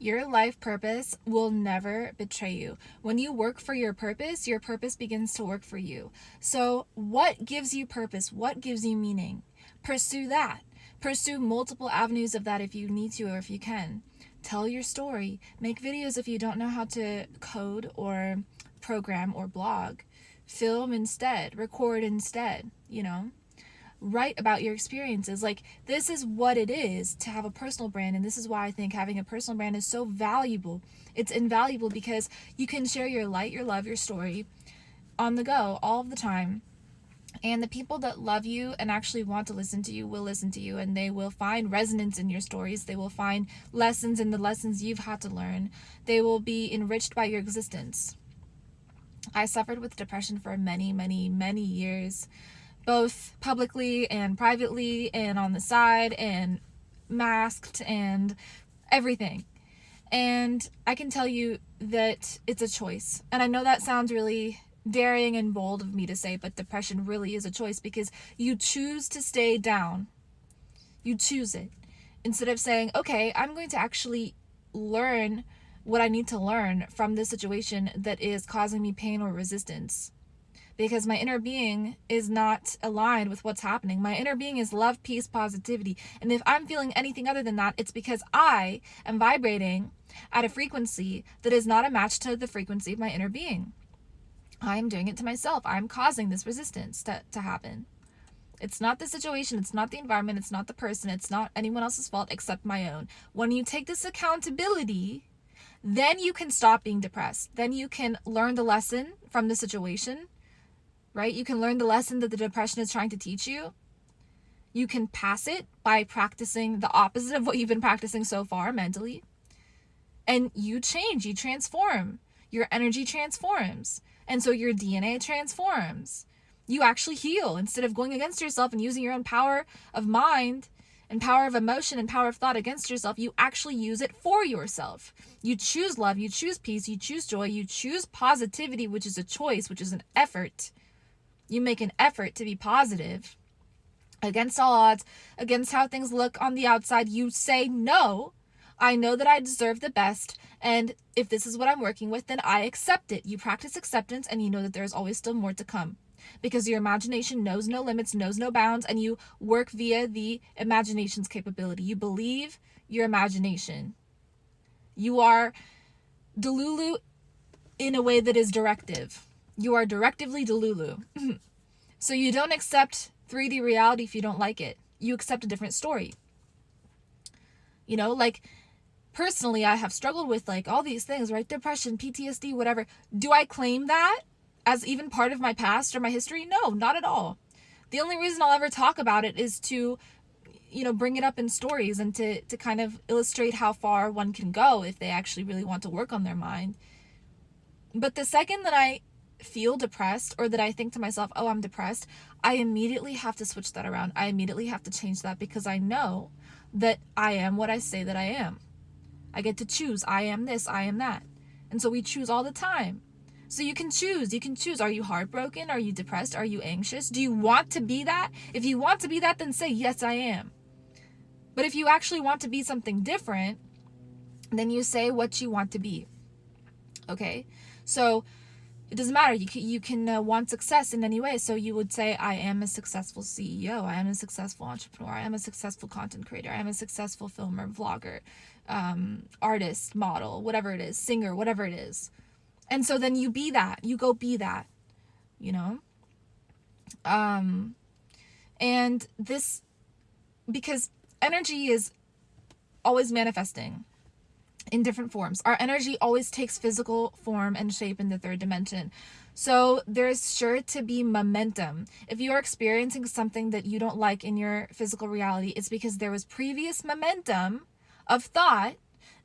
Your life purpose will never betray you. When you work for your purpose begins to work for you. So, what gives you purpose? What gives you meaning? Pursue that. Pursue multiple avenues of that if you need to or if you can. Tell your story. Make videos if you don't know how to code or program or blog. Film instead. Record instead, write about your experiences. Like, this is what it is to have a personal brand, and this is why I think having a personal brand is so valuable. It's invaluable because you can share your light, your love, your story on the go all of the time, and the people that love you and actually want to listen to you will listen to you, and they will find resonance in your stories. They will find lessons in the lessons you've had to learn. They will be enriched by your existence. I suffered with depression for many, many, many years, both publicly and privately and on the side and masked and everything. And I can tell you that it's a choice. And I know that sounds really daring and bold of me to say, but depression really is a choice because you choose to stay down. You choose it. Instead of saying, okay, I'm going to actually learn what I need to learn from this situation that is causing me pain or resistance. Because my inner being is not aligned with what's happening. My inner being is love, peace, positivity. And if I'm feeling anything other than that, it's because I am vibrating at a frequency that is not a match to the frequency of my inner being. I'm doing it to myself. I'm causing this resistance to happen. It's not the situation, it's not the environment, it's not the person, it's not anyone else's fault except my own. When you take this accountability, then you can stop being depressed. Then you can learn the lesson from the situation. Right? You can learn the lesson that the depression is trying to teach you. You can pass it by practicing the opposite of what you've been practicing so far mentally. And you change, you transform. Your energy transforms. And so your DNA transforms. You actually heal instead of going against yourself and using your own power of mind and power of emotion and power of thought against yourself. You actually use it for yourself. You choose love, you choose peace, you choose joy, you choose positivity, which is a choice, which is an effort. You make an effort to be positive against all odds, against how things look on the outside. You say, no, I know that I deserve the best. And if this is what I'm working with, then I accept it. You practice acceptance, and you know that there's always still more to come because your imagination knows no limits, knows no bounds, and you work via the imagination's capability. You believe your imagination. You are Delulu in a way that is directive. You are directively Delulu. So you don't accept 3D reality if you don't like it. You accept a different story. Like, personally, I have struggled with like all these things, right? Depression, PTSD, whatever. Do I claim that as even part of my past or my history? No, not at all. The only reason I'll ever talk about it is to, bring it up in stories and to kind of illustrate how far one can go if they actually really want to work on their mind. But the second that I feel depressed or that I think to myself, oh, I'm depressed, I immediately have to switch that around. I immediately have to change that because I know that I am what I say that I am. I get to choose. I am this, I am that. And so we choose all the time. So you can choose. Are you heartbroken? Are you depressed? Are you anxious? Do you want to be that? If you want to be that, then say, yes, I am. But if you actually want to be something different, then you say what you want to be. Okay? So it doesn't matter. You can want success in any way. So you would say, I am a successful CEO. I am a successful entrepreneur. I am a successful content creator. I am a successful filmer, vlogger, artist, model, whatever it is, singer, whatever it is. And so then you be that. You go be that, And this, because energy is always manifesting in different forms. Our energy always takes physical form and shape in the third dimension. So there's sure to be momentum. If you are experiencing something that you don't like in your physical reality, it's because there was previous momentum of thought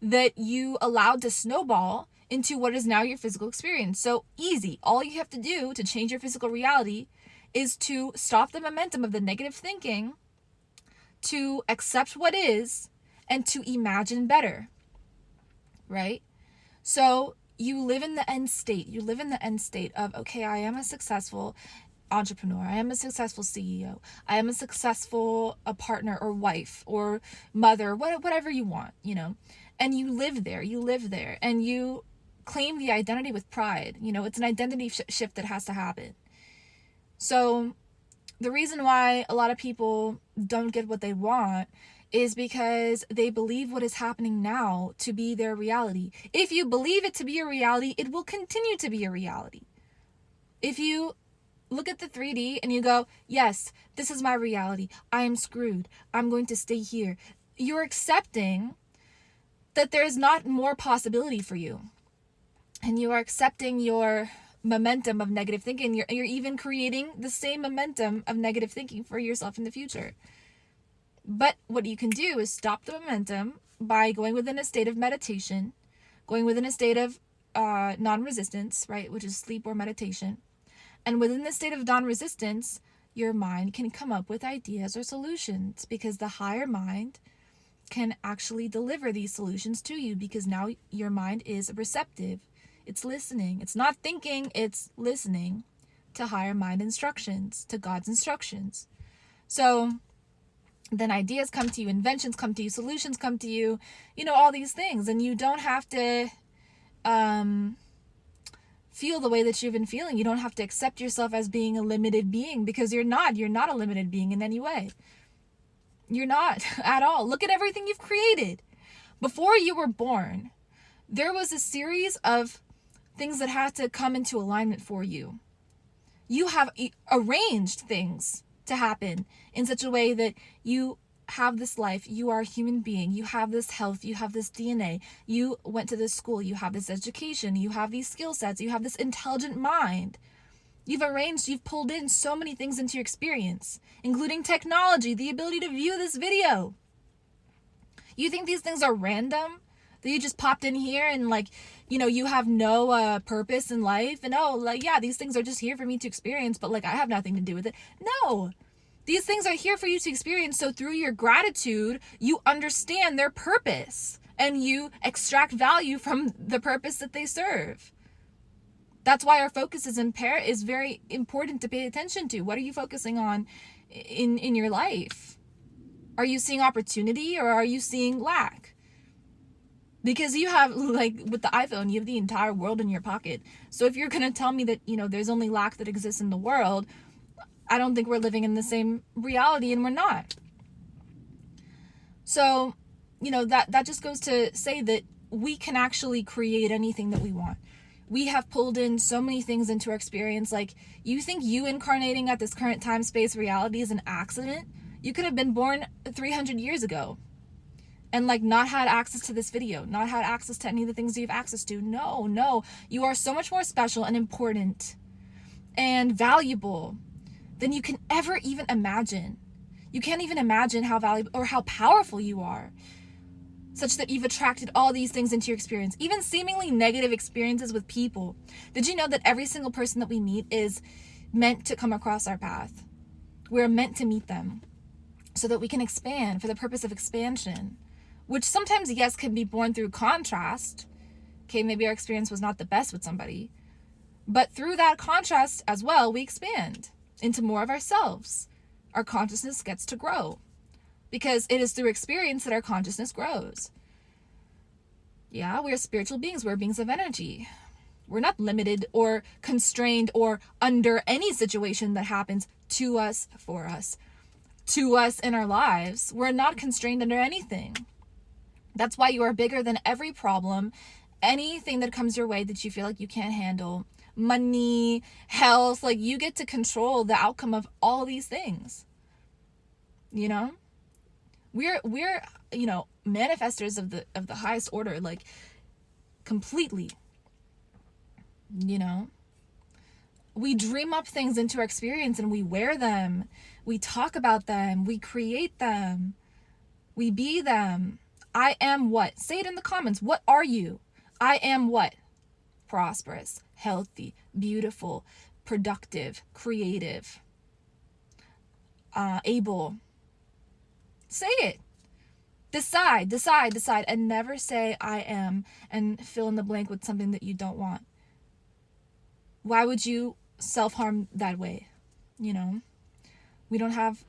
that you allowed to snowball into what is now your physical experience. So easy. All you have to do to change your physical reality is to stop the momentum of the negative thinking, to accept what is, and to imagine better. Right? So you live in the end state. You live in the end state of, okay, I am a successful entrepreneur. I am a successful CEO. I am a successful partner or wife or mother, whatever you want, and you live there, and you claim the identity with pride. It's an identity shift that has to happen. So the reason why a lot of people don't get what they want is because they believe what is happening now to be their reality. If you believe it to be a reality, it will continue to be a reality. If you look at the 3D and you go, yes, this is my reality, I am screwed, I'm going to stay here, you're accepting that there is not more possibility for you. And you are accepting your momentum of negative thinking. You're even creating the same momentum of negative thinking for yourself in the future. But what you can do is stop the momentum by going within a state of meditation, going within a state of non-resistance, right, which is sleep or meditation. And within the state of non-resistance, your mind can come up with ideas or solutions, because the higher mind can actually deliver these solutions to you, because now your mind is receptive. It's listening. It's not thinking, it's listening to higher mind instructions, to God's instructions. So then ideas come to you, inventions come to you, solutions come to you, all these things. And you don't have to feel the way that you've been feeling. You don't have to accept yourself as being a limited being, because you're not. You're not a limited being in any way. You're not at all. Look at everything you've created. Before you were born, there was a series of things that had to come into alignment for you. You have arranged things to happen in such a way that you have this life, you are a human being, you have this health, you have this DNA, you went to this school, you have this education, you have these skill sets, you have this intelligent mind. You've pulled in so many things into your experience, including technology, the ability to view this video. You think these things are random? That you just popped in here and you have no purpose in life, and these things are just here for me to experience, but I have nothing to do with it. No, these things are here for you to experience. So through your gratitude, you understand their purpose and you extract value from the purpose that they serve. That's why our focus is very important to pay attention to. What are you focusing on in your life? Are you seeing opportunity, or are you seeing lack? Because you have, with the iPhone, you have the entire world in your pocket. So if you're going to tell me that, there's only lack that exists in the world, I don't think we're living in the same reality, and we're not. So, that just goes to say that we can actually create anything that we want. We have pulled in so many things into our experience. You think you incarnating at this current time, space, reality is an accident? You could have been born 300 years ago. And not had access to this video, not had access to any of the things you have access to. No, you are so much more special and important and valuable than you can ever even imagine. You can't even imagine how valuable or how powerful you are, such that you've attracted all these things into your experience, even seemingly negative experiences with people. Did you know that every single person that we meet is meant to come across our path? We're meant to meet them so that we can expand for the purpose of expansion. Which sometimes, yes, can be born through contrast. Okay, maybe our experience was not the best with somebody. But through that contrast as well, we expand into more of ourselves. Our consciousness gets to grow. Because it is through experience that our consciousness grows. Yeah, we're spiritual beings. We're beings of energy. We're not limited or constrained or under any situation that happens to us, for us, to us in our lives. We're not constrained under anything. That's why you are bigger than every problem, anything that comes your way that you feel like you can't handle, money, health, you get to control the outcome of all these things. We're manifestors of the highest order, completely. We dream up things into our experience and we wear them. We talk about them. We create them. We be them. I am what? Say it in the comments. What are you? I am what? Prosperous, healthy, beautiful, productive, creative, able. Say it. Decide, and never say I am and fill in the blank with something that you don't want. Why would you self-harm that way? We don't have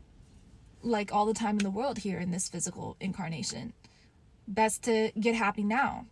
all the time in the world here in this physical incarnation. best to get happy now.